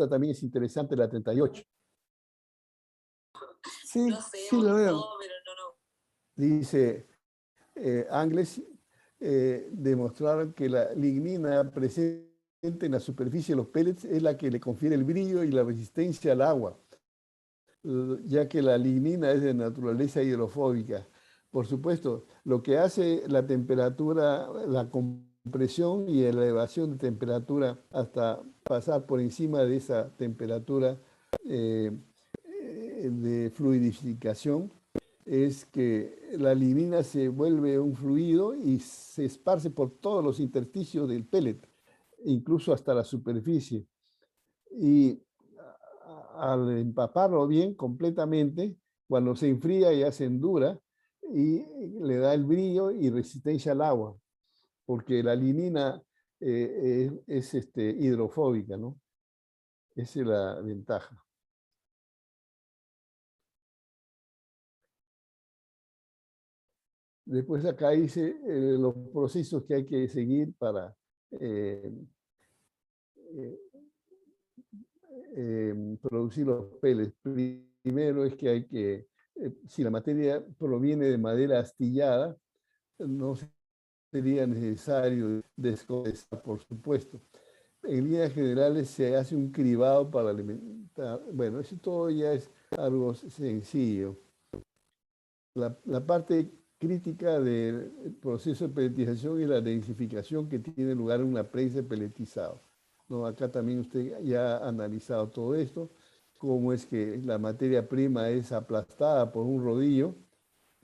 esta también es interesante, la 38. Sí, sí lo veo. Dice, Angles demostraron que la lignina presente en la superficie de los pellets es la que le confiere el brillo y la resistencia al agua, ya que la lignina es de naturaleza hidrofóbica. Por supuesto, lo que hace la temperatura, la compresión y elevación de temperatura hasta pasar por encima de esa temperatura de fluidificación, es que la lignina se vuelve un fluido y se esparce por todos los intersticios del pellet, incluso hasta la superficie. Y al empaparlo bien completamente, cuando se enfría ya se endura y le da el brillo y resistencia al agua, porque la lignina es hidrofóbica, ¿no? Esa es la ventaja. Después acá dice los procesos que hay que seguir para producir los pellets. Primero es que hay que, si la materia proviene de madera astillada, no sería necesario descompresar, por supuesto. En líneas generales se hace un cribado para alimentar. Bueno, eso todo ya es algo sencillo. La parte crítica del proceso de pelletización es la densificación que tiene lugar en una prensa peletizada. ¿No? Acá también usted ya ha analizado todo esto, cómo es que la materia prima es aplastada por un rodillo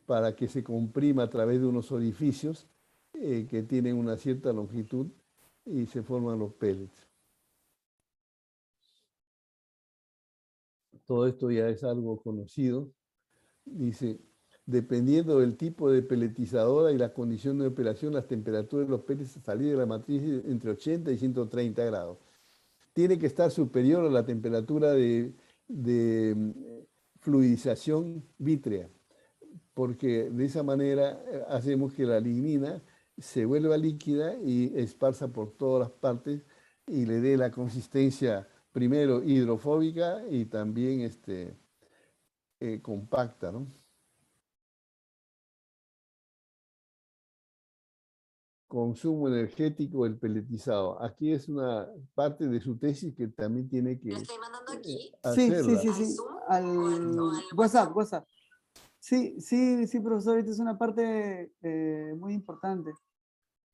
para que se comprima a través de unos orificios que tienen una cierta longitud y se forman los pellets. Todo esto ya es algo conocido. Dice, dependiendo del tipo de peletizadora y la condición de operación, las temperaturas de los pellets salir de la matriz entre 80 y 130 grados. Tiene que estar superior a la temperatura de fluidización vítrea, porque de esa manera hacemos que la lignina se vuelva líquida y esparza por todas las partes y le dé la consistencia primero hidrofóbica y también compacta, ¿no? Consumo energético del pelletizado. Aquí es una parte de su tesis que también tiene que hacerla. Sí. Al WhatsApp. Sí, profesor, esta es una parte muy importante.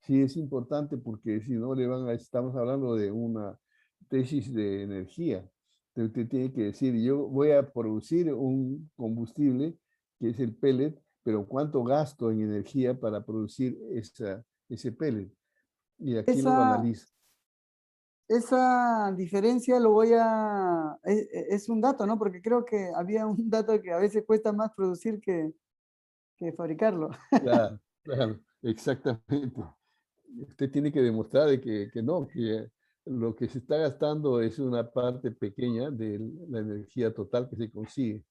Sí, es importante porque si no le van a, estamos hablando de una tesis de energía. Entonces usted tiene que decir, yo voy a producir un combustible que es el pellet, pero ¿cuánto gasto en energía para producir ese pellet? Y aquí lo Esa, analiza. esa diferencia lo voy a... Es un dato, ¿no? Porque creo que había un dato que a veces cuesta más producir que fabricarlo. Claro, claro, exactamente. Usted tiene que demostrar de que no, que lo que se está gastando es una parte pequeña de la energía total que se consigue.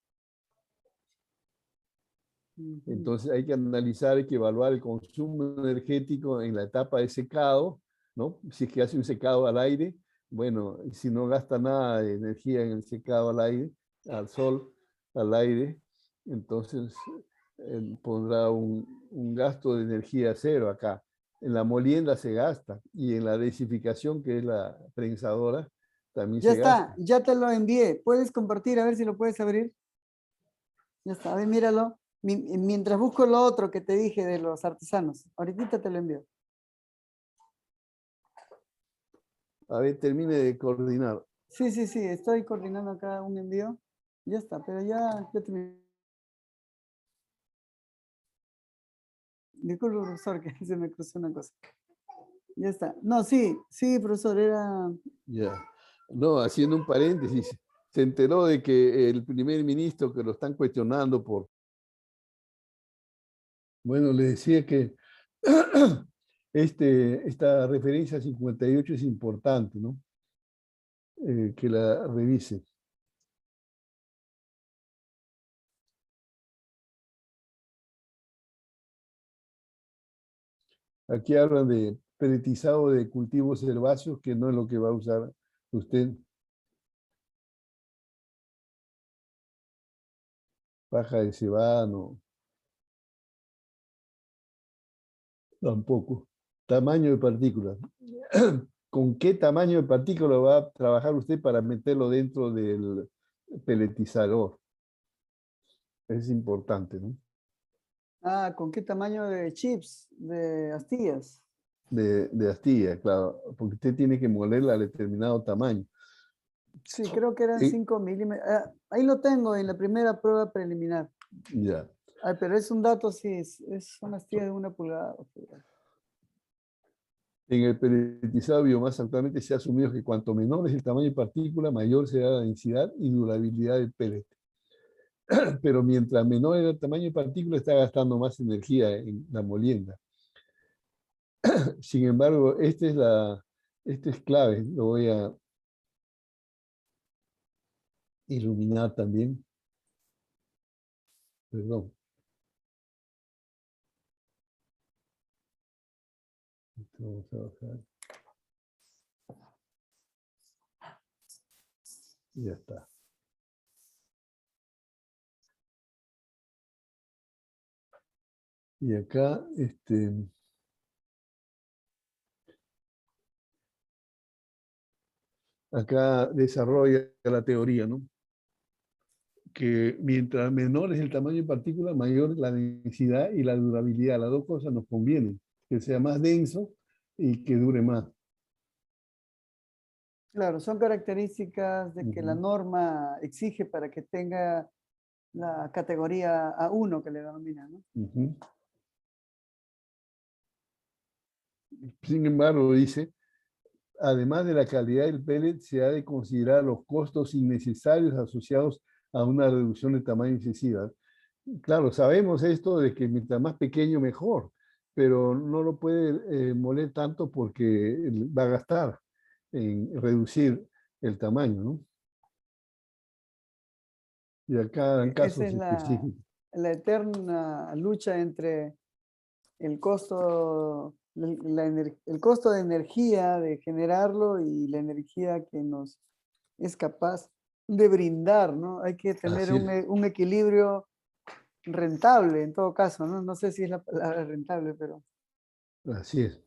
Entonces hay que analizar, hay que evaluar el consumo energético en la etapa de secado, ¿no? Si es que hace un secado al aire, bueno, si no gasta nada de energía en el secado al aire, al sol, al aire, entonces pondrá un gasto de energía cero acá. En la molienda se gasta y en la desificación, que es la prensadora, también Ya se está, gasta. ya te lo envié. ¿Puedes compartir? A ver si lo puedes abrir. Ya está, a ver, míralo. Mientras busco lo otro que te dije de los artesanos. Ahorita te lo envío. A ver, termine de coordinar. Sí, estoy coordinando acá un envío. Ya está, pero ya terminé. Disculpe, profesor, que se me cruzó una cosa. Ya está. No, sí, profesor, era... Ya. No, haciendo un paréntesis, se enteró de que el primer ministro que lo están cuestionando por... Bueno, le decía que esta referencia 58 es importante, ¿no? Que la revise. Aquí hablan de pelletizado de cultivos herbáceos, que no es lo que va a usar usted. Paja de cebada, no, tampoco. Tamaño de partículas. ¿Con qué tamaño de partícula va a trabajar usted para meterlo dentro del peletizador? Es importante, ¿no? Ah, ¿con qué tamaño de chips, de astillas? De astilla, claro, porque usted tiene que molerla a determinado tamaño. Sí, creo que eran Y- 5 milímetros. Ahí lo tengo en la primera prueba preliminar. ya. Ay, pero es un dato, sí, es una astilla de 1 pulgada. En el peletizado de biomasa actualmente se ha asumido que cuanto menor es el tamaño de partícula, mayor será la densidad y durabilidad del pellet. Pero mientras menor es el tamaño de partícula, está gastando más energía en la molienda. Sin embargo, este es clave, lo voy a iluminar también. Perdón. Vamos a bajar. Ya está. Y acá, acá desarrolla la teoría, ¿no? Que mientras menor es el tamaño de partícula, mayor la densidad y la durabilidad. Las dos cosas nos convienen, que sea más denso y que dure más. Claro, son características de que la Ujú. norma exige para que tenga la categoría A1 que le denomina, ¿no? Ujú. Sin embargo, dice, además de la calidad del pellet, se ha de considerar los costos innecesarios asociados a una reducción de tamaño excesiva. Claro, sabemos esto de que mientras más pequeño mejor, pero no lo puede moler tanto porque va a gastar en reducir el tamaño, ¿no? Y acá dan Esa casos es específicos. la eterna lucha entre el costo, el costo de energía de generarlo y la energía que nos es capaz de brindar, ¿no? Hay que tener Así es, un equilibrio rentable en todo caso, ¿no? No sé si es la palabra rentable, pero así es.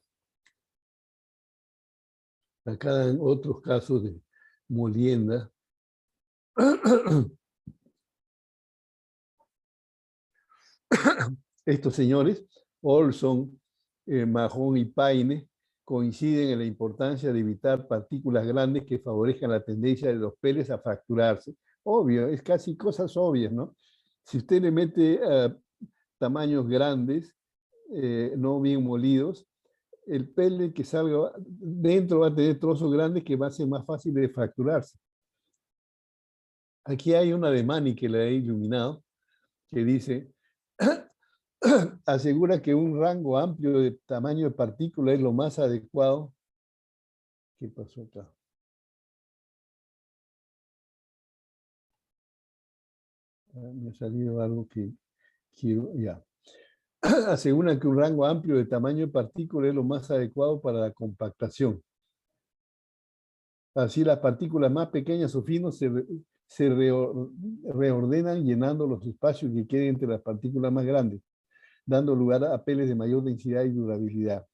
Acá dan otros casos de molienda. Estos señores, Olson, Mahon y Paine, coinciden en la importancia de evitar partículas grandes que favorezcan la tendencia de los pellets a fracturarse. Obvio, es casi cosas obvias, ¿no? Si usted le mete tamaños grandes, no bien molidos, el pellet que salga dentro va a tener trozos grandes que va a ser más fácil de fracturarse. Aquí hay una de Manny que la he iluminado, que dice, asegura que un rango amplio de tamaño de partícula es lo más adecuado. ¿Qué pasó acá? Me ha salido algo que quiero, ya. Asegura que un rango amplio de tamaño de partícula es lo más adecuado para la compactación. Así las partículas más pequeñas o finos se reordenan llenando los espacios que queden entre las partículas más grandes, dando lugar a peles de mayor densidad y durabilidad.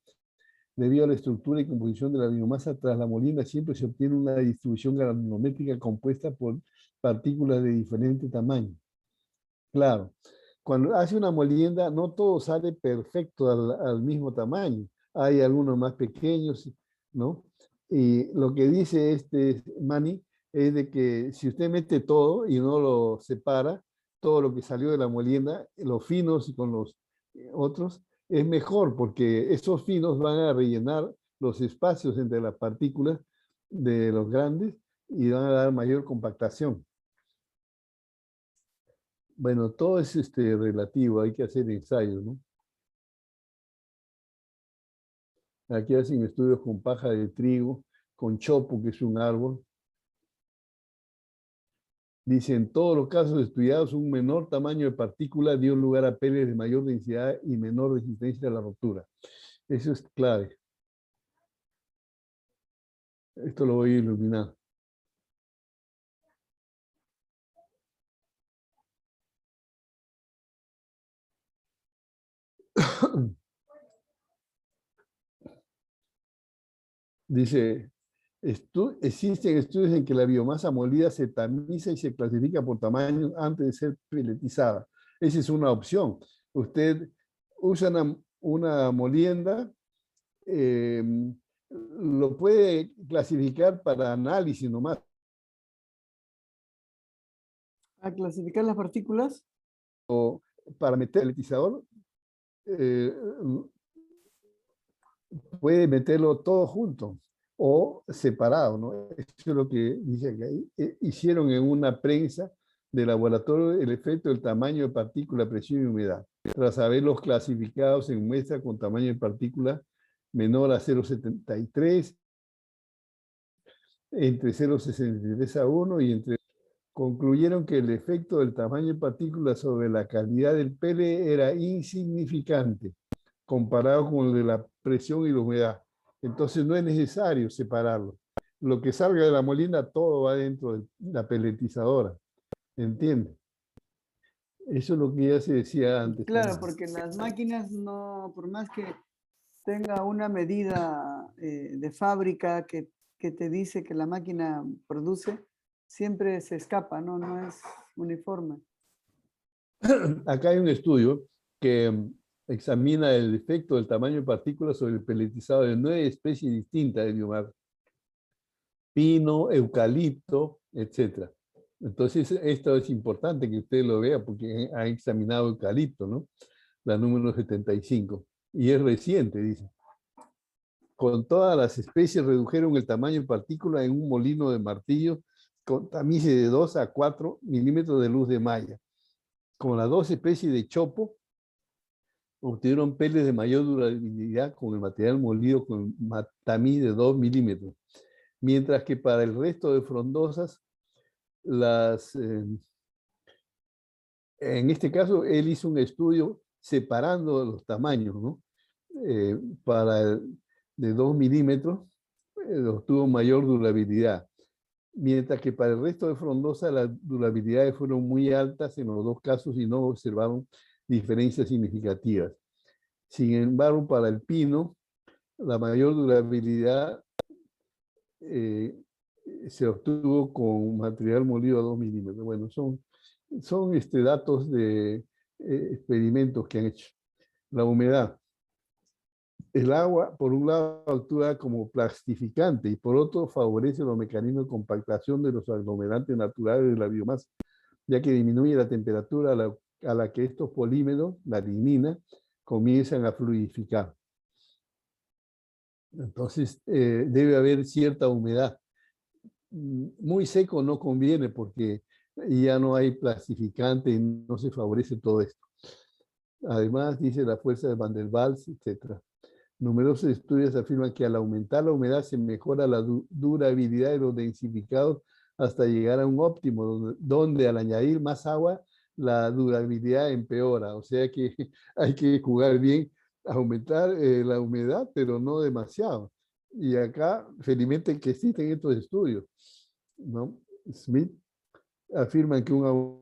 Debido a la estructura y composición de la biomasa, tras la molienda siempre se obtiene una distribución granulométrica compuesta por partículas de diferente tamaño. Claro, cuando hace una molienda, no todo sale perfecto al mismo tamaño. Hay algunos más pequeños, ¿no? Y lo que dice este Manny es de que si usted mete todo y no lo separa, todo lo que salió de la molienda, los finos y con los otros, es mejor porque esos finos van a rellenar los espacios entre las partículas de los grandes y van a dar mayor compactación. Bueno, todo es relativo, hay que hacer ensayos, ¿no? Aquí hacen estudios con paja de trigo, con chopo, que es un árbol. Dice, en todos los casos estudiados, un menor tamaño de partícula dio lugar a peles de mayor densidad y menor resistencia a la rotura. Eso es clave. Esto lo voy a iluminar. Dice, existen estudios en que la biomasa molida se tamiza y se clasifica por tamaño antes de ser peletizada. Esa es una opción. Usted usa una molienda, eh, lo puede clasificar para análisis nomás. ¿A clasificar las partículas? O para meter el peletizador, eh, puede meterlo todo junto o separado, ¿no? Eso es lo que dice que hicieron en una prensa de laboratorio el efecto del tamaño de partícula, presión y humedad, tras haberlos clasificados en muestra con tamaño de partícula menor a 0,73, entre 0,63 a 1 y entre... Concluyeron que el efecto del tamaño de partícula sobre la calidad del pele era insignificante comparado con el de la presión y la humedad. Entonces no es necesario separarlo. Lo que salga de la molina, todo va dentro de la peletizadora. ¿Entiende? Eso es lo que ya se decía antes. Claro, porque las máquinas no, por más que tenga una medida de fábrica que te dice que la máquina produce, siempre se escapa, ¿no? No es uniforme. Acá hay un estudio que examina el efecto del tamaño de partículas sobre el peletizado de 9 especies distintas de biomasa. Pino, eucalipto, etc. Entonces, esto es importante que usted lo vea porque ha examinado eucalipto, ¿no? La número 75. Y es reciente, dice. Con todas las especies redujeron el tamaño de partícula en un molino de martillo con tamices de 2 a 4 milímetros de luz de malla. Con las dos especies de chopo, obtuvieron peles de mayor durabilidad con el material molido con tamiz de 2 milímetros. Mientras que para el resto de frondosas, en este caso, él hizo un estudio separando los tamaños, ¿no? De 2 milímetros, obtuvo mayor durabilidad. Mientras que para el resto de frondosas, las durabilidades fueron muy altas en los dos casos y no observaron diferencias significativas. Sin embargo, para el pino, la mayor durabilidad se obtuvo con material molido a 2 milímetros. Bueno, son datos de experimentos que han hecho. La humedad. El agua, por un lado, actúa como plastificante y por otro, favorece los mecanismos de compactación de los aglomerantes naturales de la biomasa, ya que disminuye la temperatura a la que estos polímeros, la lignina, comienzan a fluidificar. Entonces, debe haber cierta humedad. Muy seco no conviene porque ya no hay plastificante y no se favorece todo esto. Además, dice la fuerza de Van der Waals, etc. Numerosos estudios afirman que al aumentar la humedad se mejora la durabilidad de los densificados hasta llegar a un óptimo, donde al añadir más agua, la durabilidad empeora. O sea que hay que jugar bien, aumentar la humedad, pero no demasiado. Y acá, felizmente que existen estos estudios, ¿no? Smith afirma que un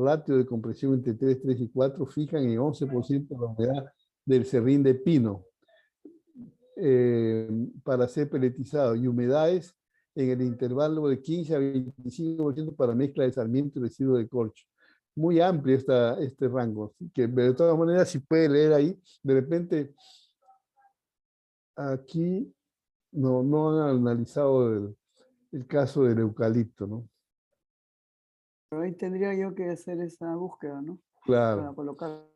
ratio de compresión entre 3, 3 y 4 fijan en 11% la humedad del serrín de pino para ser peletizado y humedades en el intervalo de 15 a 25% para mezcla de sarmiento y residuo de corcho. Muy amplio este rango, que de todas maneras si puede leer ahí, de repente aquí no han analizado el caso del eucalipto, ¿no? Pero ahí tendría yo que hacer esa búsqueda, ¿no? Para Claro. colocar.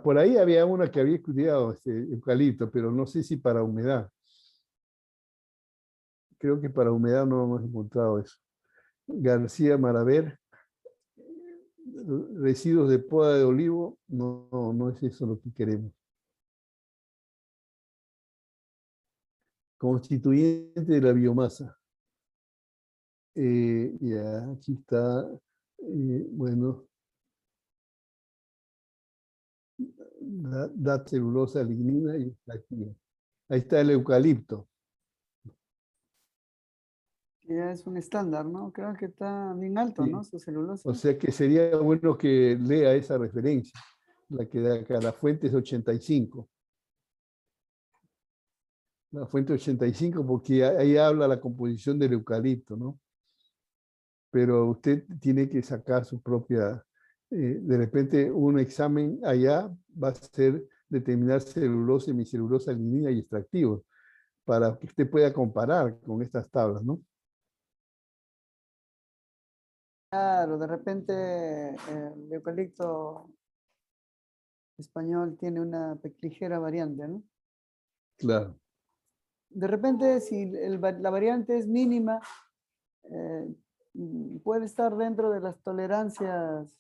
Por ahí había una que había estudiado eucalipto, pero no sé si para humedad. Creo que para humedad no hemos encontrado eso. García Maraver residuos de poda de olivo, no es eso lo que queremos. Constituyente de la biomasa. Ya, aquí está, bueno, da celulosa, lignina y extractiva. Ahí está el eucalipto. Que ya es un estándar, ¿no? Creo que está bien alto, Sí. ¿no? Su celulosa. O sea que sería bueno que lea esa referencia, la que da acá, la fuente es 85. La fuente 85 porque ahí habla la composición del eucalipto, ¿no? Pero usted tiene que sacar su propia, de repente un examen allá va a ser determinar celulosa, hemicelulosa, lignina y extractivos, para que usted pueda comparar con estas tablas, ¿no? Claro, de repente el eucalipto español tiene una ligera variante, ¿no? Claro. De repente, si la variante es mínima, puede estar dentro de las tolerancias,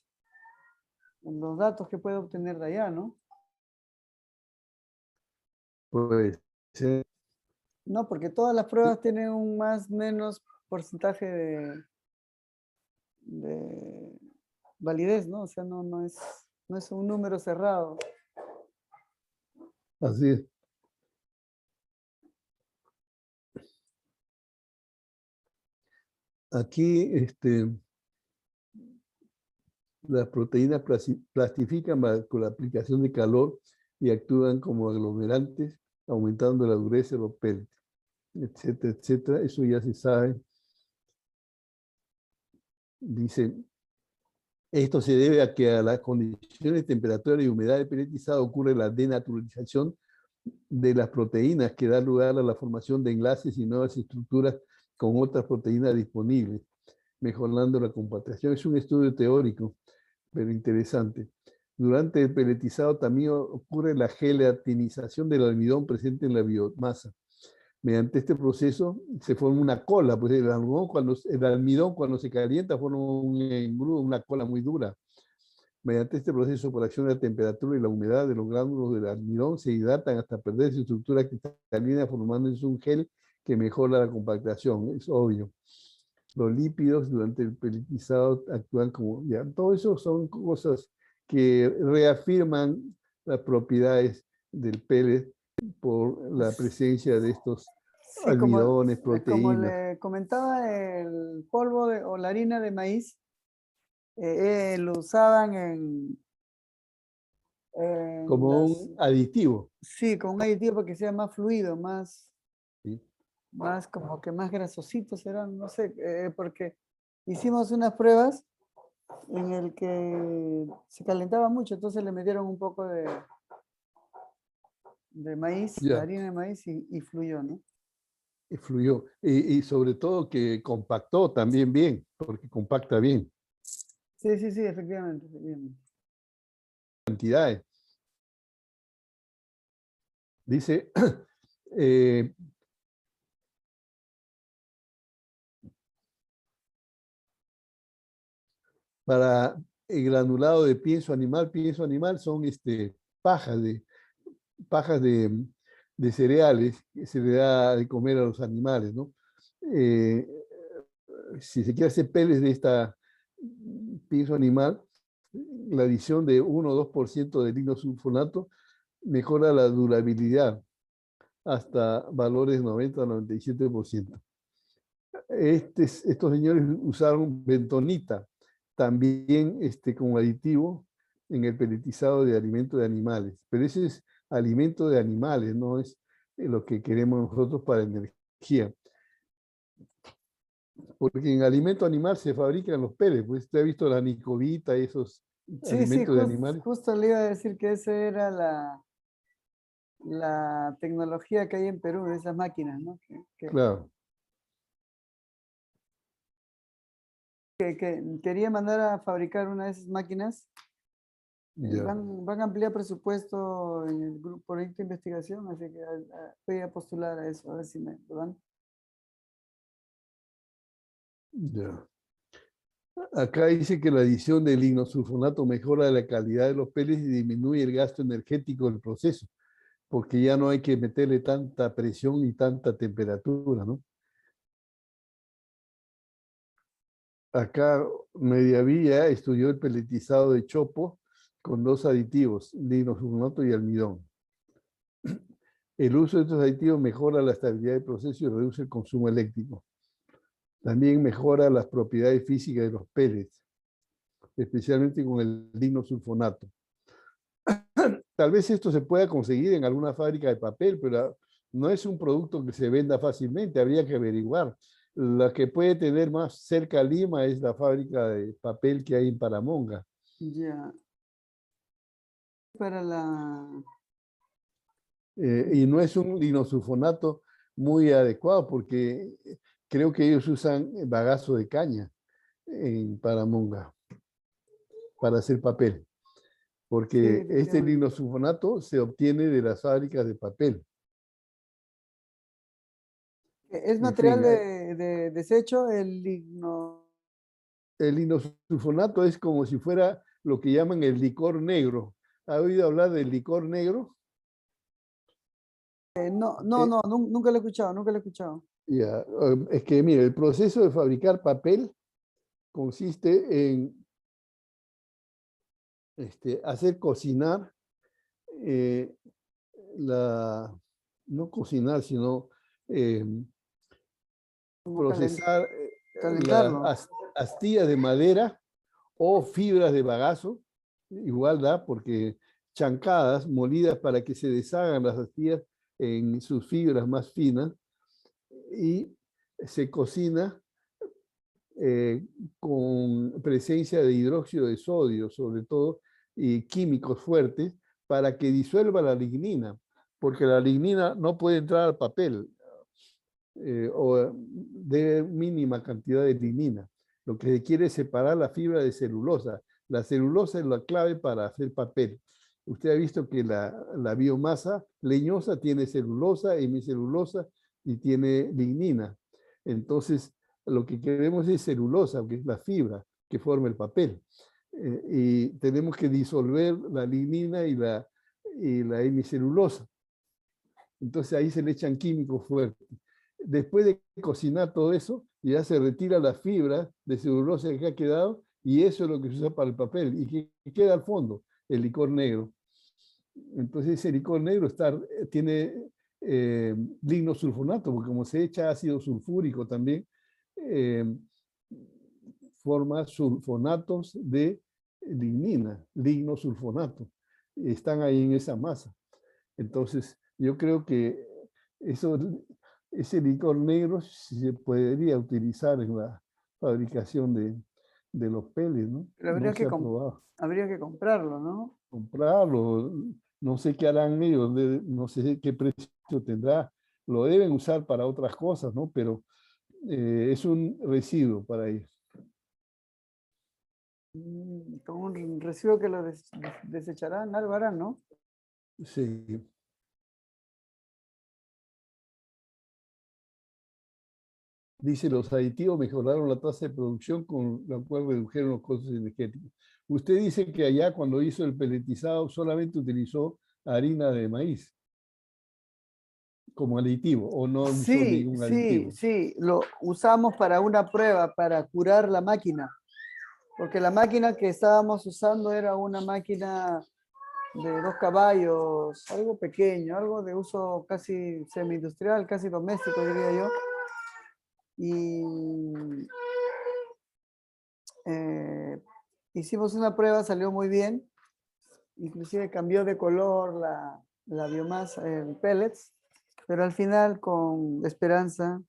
los datos que puede obtener de allá, ¿no? Puede ser. No, porque todas las pruebas tienen un más menos porcentaje de validez, ¿no? O sea, no es un número cerrado. Así es. Aquí, las proteínas plastifican con la aplicación de calor y actúan como aglomerantes, aumentando la dureza de los pellets, etcétera, etcétera. Eso ya se sabe. Dice, esto se debe a que a las condiciones de temperatura y humedad del pelletizado ocurre la denaturalización de las proteínas que da lugar a la formación de enlaces y nuevas estructuras con otras proteínas disponibles, mejorando la compactación. Es un estudio teórico, pero interesante. Durante el pelletizado también ocurre la gelatinización del almidón presente en la biomasa. Mediante este proceso se forma una cola, pues el almidón cuando se calienta forma un engrudo, una cola muy dura. Mediante este proceso, por acción de la temperatura y la humedad de los gránulos del almidón, se hidratan hasta perder su estructura cristalina, formándose un gel que mejora la compactación, es obvio. Los lípidos durante el pelletizado actúan como, ya, todo eso son cosas que reafirman las propiedades del pellet por la presencia de estos Sí, almidones, como proteínas. le comentaba, el polvo o la harina de maíz lo usaban en Como las... un aditivo. Sí, con un aditivo para que sea más fluido, ¿Sí? más como que más grasositos eran, no sé, porque hicimos unas pruebas en el que se calentaba mucho, entonces le metieron un poco de maíz, de Ya, harina de maíz y fluyó, ¿no? y fluyó. Y sobre todo que compactó también bien, porque compacta bien Sí, sí, sí, efectivamente, efectivamente. cantidades. Dice, eh, para el granulado de pienso animal son pajas de, pajas de cereales que se le da de comer a los animales, ¿no? Eh, si se quiere hacer peles de esta pienso animal, la adición de 1 o 2% de lignosulfonato mejora la durabilidad hasta valores 90 o 97%. Estos señores usaron bentonita, también como aditivo en el pelletizado de alimentos de animales. Pero ese es alimento de animales, no es lo que queremos nosotros para energía. Porque en alimento animal se fabrican los pellets. Pues usted ha visto la nicobita, esos Sí, sí, alimentos de animales. justo le iba a decir que esa era la tecnología que hay en Perú, de esas máquinas, ¿no? Claro, Que quería mandar a fabricar una de esas máquinas. ya, Van a ampliar presupuesto en el grupo proyecto de investigación, así que voy a postular a eso, a ver si me lo dan. ya. Acá dice que la adición del lignosulfonato mejora la calidad de los pellets y disminuye el gasto energético del proceso, porque ya no hay que meterle tanta presión y tanta temperatura, ¿no? Acá Mediavilla estudió el pelletizado de chopo con dos aditivos, lignosulfonato y almidón. El uso de estos aditivos mejora la estabilidad del proceso y reduce el consumo eléctrico. También mejora las propiedades físicas de los pellets, especialmente con el lignosulfonato. Tal vez esto se pueda conseguir en alguna fábrica de papel, pero no es un producto que se venda fácilmente, habría que averiguar. La que puede tener más cerca a Lima es la fábrica de papel que hay en Paramonga. Ya. Para la... Y no es un linosulfonato muy adecuado porque creo que ellos usan bagazo de caña en Paramonga para hacer papel, Sí, porque este efectivamente. linosulfonato se obtiene de las fábricas de papel. Es En material fin, de desecho, el ligno. el linosulfonato es como si fuera lo que llaman el licor negro. ¿Ha oído hablar del licor negro? No, no, Eh, no, nunca lo he escuchado, nunca lo he escuchado. ya, es que, mire, el proceso de fabricar papel consiste en hacer cocinar eh, no cocinar, sino eh, Como procesar las calentarlo. astillas de madera o fibras de bagazo, igual da, porque chancadas, molidas para que se deshagan las astillas en sus fibras más finas y se cocina eh, con presencia de hidróxido de sodio, sobre todo, y químicos fuertes, para que disuelva la lignina, porque la lignina no puede entrar al papel o de mínima cantidad de lignina. Lo que se quiere es separar la fibra de celulosa. La celulosa es la clave para hacer papel. Usted ha visto que la biomasa leñosa tiene celulosa, hemicelulosa y tiene lignina. Entonces, lo que queremos es celulosa, que es la fibra que forma el papel. Y tenemos que disolver la lignina y la hemicelulosa. Entonces ahí se le echan químicos fuertes. Después de cocinar todo eso, ya se retira la fibra de celulosa que ha quedado y eso es lo que se usa para el papel. ¿Y que queda al fondo? El licor negro. Entonces ese licor negro tiene lignosulfonato, porque como se echa ácido sulfúrico también, eh, forma sulfonatos de lignina, lignosulfonato. Están ahí en esa masa. Entonces, yo creo que eso, ese licor negro se podría utilizar en la fabricación de los peles, ¿no? Pero No se ha probado. habría que comprarlo, ¿no? Comprarlo, no sé qué harán ellos, no sé qué precio tendrá. Lo deben usar para otras cosas, ¿no? Pero es un residuo para ellos. Como un residuo que lo desecharán, algo harán, ¿no? Sí. Dice, los aditivos mejoraron la tasa de producción con la cual redujeron los costos energéticos. Usted dice que allá cuando hizo el peletizado solamente utilizó harina de maíz como aditivo o no usó Sí, ningún sí, aditivo. sí, lo usamos para una prueba, para curar la máquina, porque la máquina que estábamos usando era una máquina de 2 caballos, algo pequeño, algo de uso casi semi-industrial, casi doméstico, diría yo. Y eh, hicimos una prueba, salió muy bien, inclusive cambió de color la biomasa, el pellets, pero al final con esperanza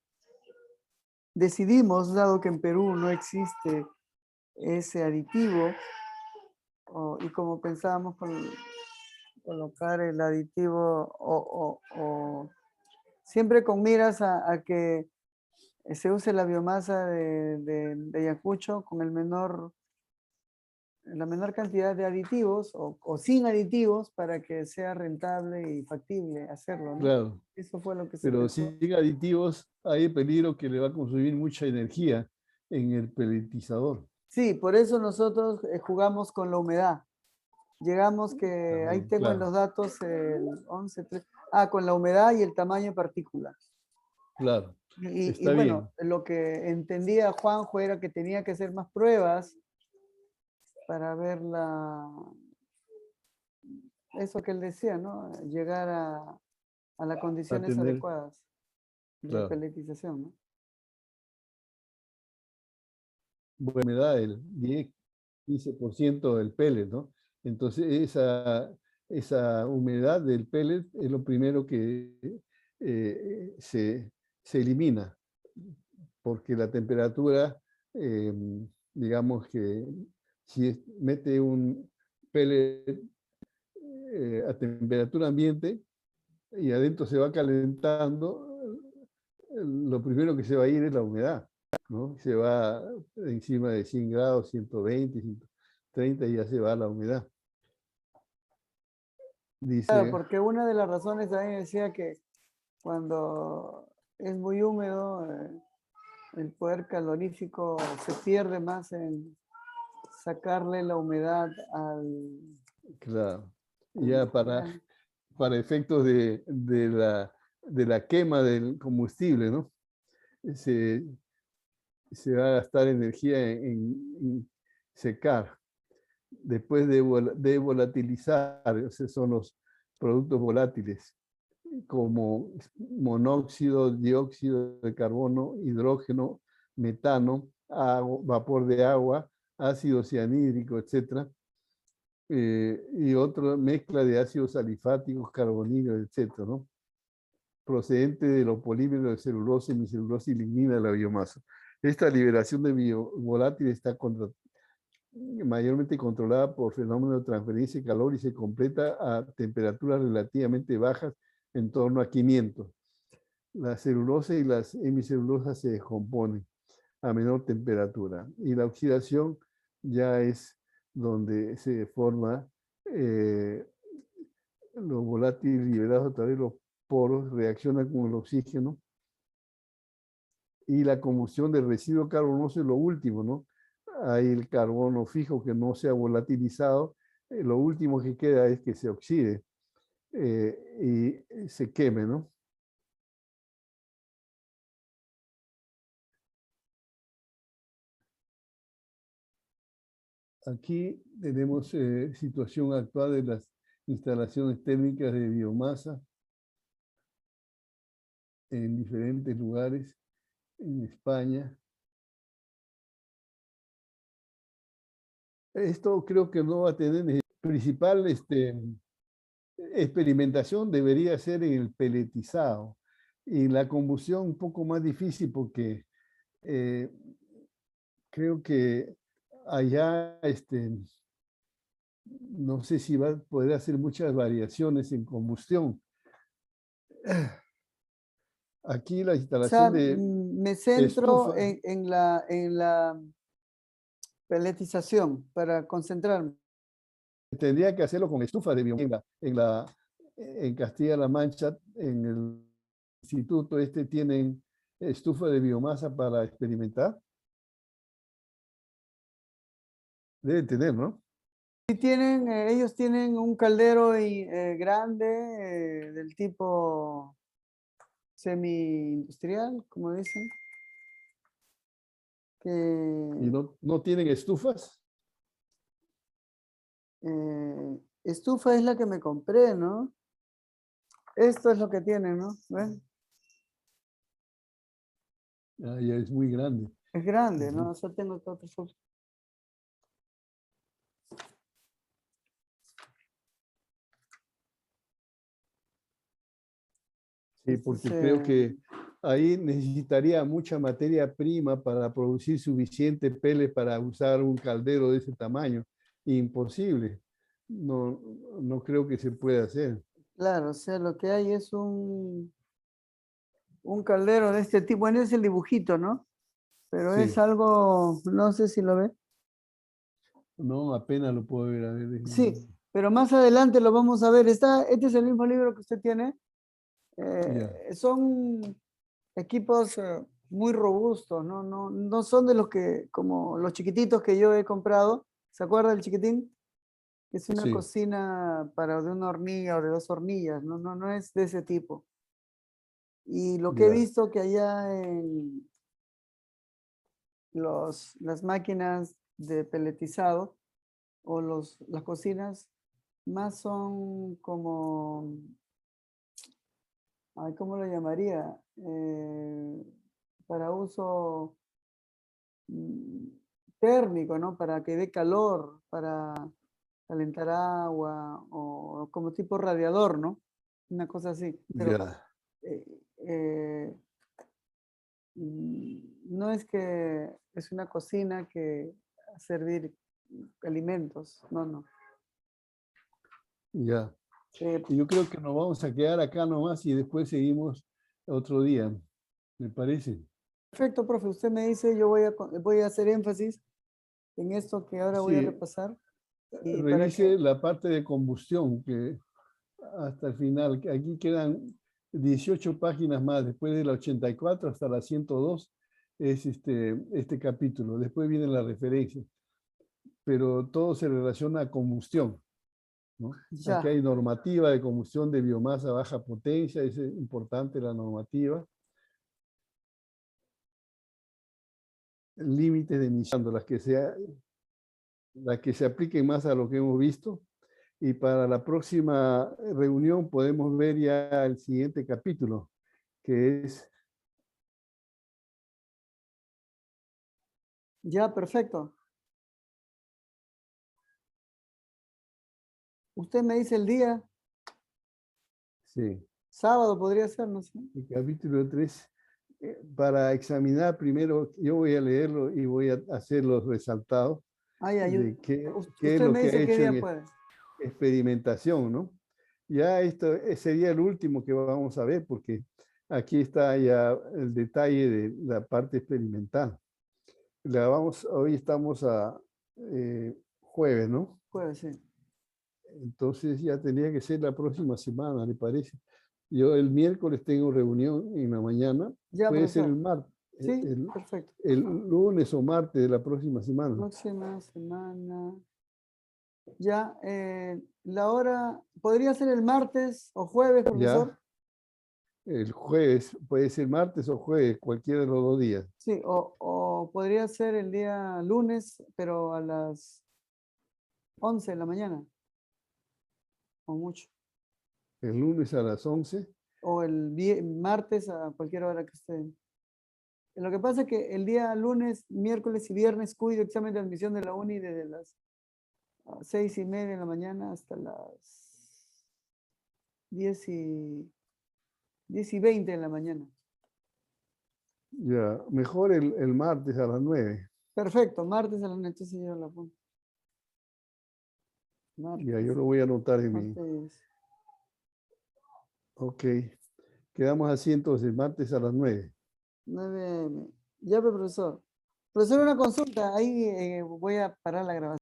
decidimos, dado que en Perú no existe ese aditivo, y como pensábamos colocar el aditivo siempre con miras a que se use la biomasa de Ayacucho con la menor cantidad de aditivos o sin aditivos para que sea rentable y factible hacerlo, ¿no? Claro, Eso fue lo que se pero pensó. sin aditivos hay peligro que le va a consumir mucha energía en el peletizador. Sí, por eso nosotros jugamos con la humedad. Llegamos que, ahí También, tengo en los datos el 11.3. Con la humedad y el tamaño de partículas. claro, Y está bueno, bien. lo que entendía Juanjo era que tenía que hacer más pruebas para ver eso que él decía, ¿no? Llegar a las A condiciones tener, adecuadas de claro, peletización, ¿no? buena humedad, el 10-15% del pellet, ¿no? Entonces, esa humedad del pellet es lo primero que se elimina, porque la temperatura, eh, digamos que si mete un pellet a temperatura ambiente y adentro se va calentando, lo primero que se va a ir es la humedad, ¿no? Se va encima de 100 grados, 120, 130 y ya se va la humedad. Claro, Dice, porque una de las razones también decía que cuando es muy húmedo, el poder calorífico se pierde más en sacarle la humedad claro, al ya material. para efectos de la quema del combustible, ¿no? Se, se va a gastar energía en secar. Después de volatilizar, esos son los productos volátiles, como monóxido, dióxido de carbono, hidrógeno, metano, vapor de agua, ácido cianhídrico, etc. Y otra mezcla de ácidos alifáticos, carbonilo, etc., ¿no? Procedente de los polímeros de celulosa, hemicelulosa y lignina de la biomasa. Esta liberación de biovolátiles está mayormente controlada por fenómenos de transferencia de calor y se completa a temperaturas relativamente bajas, en torno a 500. La celulosa y las hemicelulosas se descomponen a menor temperatura y la oxidación ya es donde se forma los volátiles liberados a través de los poros, reaccionan con el oxígeno y la combustión del residuo carbonoso es lo último, ¿no? Hay el carbono fijo que no se ha volatilizado, lo último que queda es que se oxide y se queme, ¿no? Aquí tenemos situación actual de las instalaciones térmicas de biomasa en diferentes lugares en España. Esto creo que no va a tener principal experimentación debería ser en el peletizado y la combustión un poco más difícil porque eh, creo que allá no sé si va a poder hacer muchas variaciones en combustión. Aquí la O instalación sea, de me centro estufa, en la peletización para concentrarme. tendría que hacerlo con estufa de biomasa. En Castilla-La Mancha, en el instituto tienen estufa de biomasa para experimentar. Deben tener, ¿no? Sí tienen, ellos tienen un caldero grande del tipo semi-industrial, como dicen, Y que no tienen estufas. estufa es la que me compré, ¿no? Esto es lo que tienen, ¿no? ¿Ven? Ah, ya es muy grande. Es grande, ¿no? Ujú. O sea, tengo esta otra foto. Sí, Este es, porque creo que ahí necesitaría mucha materia prima para producir suficiente pele para usar un caldero de ese tamaño. Imposible. No, no creo que se pueda hacer. claro, o sea, lo que hay es un caldero de este tipo. Bueno, es el dibujito, ¿no? Pero es Sí, algo, no sé si lo ve. no, apenas lo puedo ver. A ver, Sí, pero más adelante lo vamos a ver. Este es el mismo libro que usted tiene. ya, Son equipos muy robustos, no son de los que, como los chiquititos que yo he comprado. ¿Se acuerda del chiquitín? Es una Sí, cocina para de una hornilla o de dos hornillas, no es de ese tipo. Y lo que he ya, visto que allá en las máquinas de peletizado o las cocinas más son como, ay, ¿cómo lo llamaría? Para uso mm, térmico, ¿no? Para que dé calor, para calentar agua o como tipo radiador, ¿no? Una cosa así. Pero ya, eh, eh, no es que es una cocina que a servir alimentos, no. ya. Eh, Y yo creo que nos vamos a quedar acá nomás y después seguimos otro día, ¿me parece? Perfecto, profe. Usted me dice, yo voy a hacer énfasis en esto que ahora voy a Sí, repasar y para que, revise la parte de combustión, que hasta el final, que aquí quedan 18 páginas más, después de la 84 hasta la 102 es este capítulo, después viene la referencia, pero todo se relaciona a combustión, ¿no? Aquí ya, hay normativa de combustión de biomasa a baja potencia, es importante la normativa, límites de emisión, las que se apliquen más a lo que hemos visto. Y para la próxima reunión podemos ver ya el siguiente capítulo, que es, ya, perfecto. Usted me dice el día, sí, sábado podría ser, no sé. el capítulo 3. Para examinar primero, yo voy a leerlo y voy a hacer los resaltados Ay, de qué es usted lo me que ha dice qué hecho día en puede. experimentación, ¿no? Ya esto sería el último que vamos a ver, porque aquí está ya el detalle de la parte experimental. Hoy estamos a jueves, ¿no? Jueves, sí. Entonces ya tenía que ser la próxima semana, me parece. Yo el miércoles tengo reunión en la mañana, Ya, puede ser el profesor. martes, Sí, perfecto. el lunes o martes de la próxima semana. Próxima semana. Ya, la hora, ¿podría ser el martes o jueves, profesor? Ya, el jueves, puede ser martes o jueves, cualquiera de los 2 días. Sí, o podría ser el día lunes, pero a las 11 de la mañana, o mucho. El lunes a las 11, O el martes a cualquier hora que esté. Lo que pasa es que el día lunes, miércoles y viernes cuido examen de admisión de la uni desde las 6:30 de la mañana hasta las 10:20 de la mañana. ya, mejor el martes a las 9. Perfecto, martes a la noche, entonces yo la apunto. Ya, yo Martes, lo voy a anotar en mi. martes. Ok, quedamos así entonces, martes a las 9. 9 AM. Ya, profesor. Profesor, una consulta. Ahí voy a parar la grabación.